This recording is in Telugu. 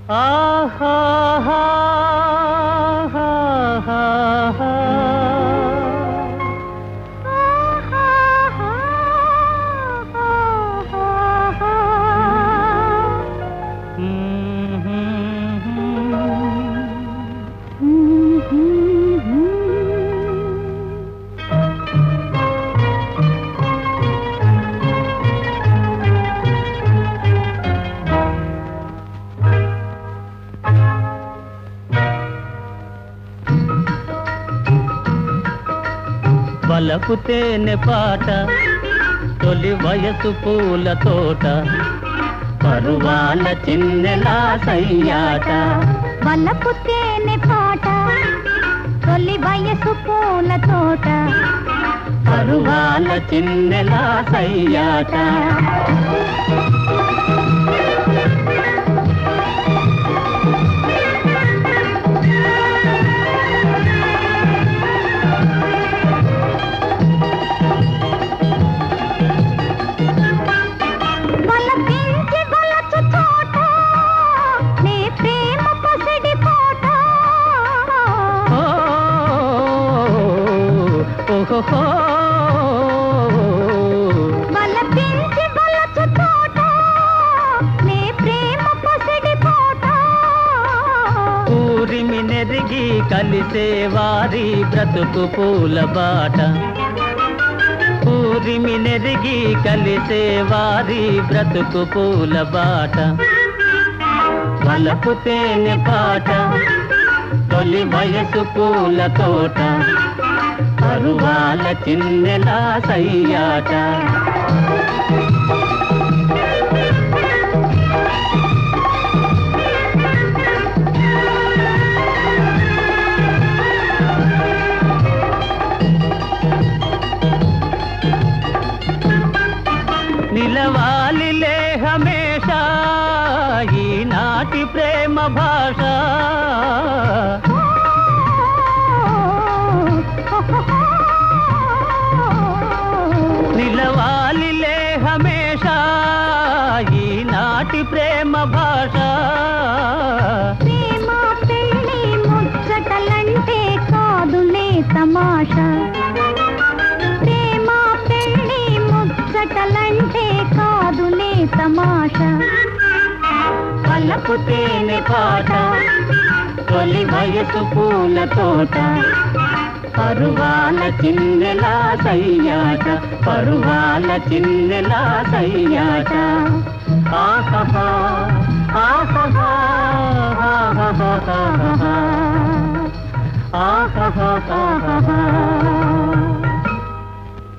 ఆహా వలపు తేనె పాట తొలి వయసు పూల తోట పరువాల చిన్నెలా సయ్యాట. వలపు తేనె పాట తొలి వయసు పూల తోట పరువాల చిన్నెలా సయ్యాట. బలపించి బలచు తోట నీ ప్రేమ పసిడి పోట. ఊరిమి నెరిగి కలిసే వారి బ్రతుకు పూల బాట. ఊరిమి నెరిగి కలిసే వారి బ్రతుకు పూల బాట. వలపు తేనె పాట తొలి వయసు పూల తోట పరువాల చిన్నెలా సయ్యాట. నిలవాలిలే హమేషా ఈనాటి ప్రేమ భాష. నిలవాలిలే హమేషా ఈనాటి ప్రేమ భాష. ప్రేమ పెళ్ళి ముచ్చటలంటే కాదులే తమాషా. ప్రేమ పెళ్ళి ముచ్చటలంటే కాదులే తమాషా. వలపు తేనె పాట తొలి వయసు పూల తోట పరువాల చిన్నెలా సయ్యాట. పరువాల చిన్నెలా సయ్యాట. ఆహా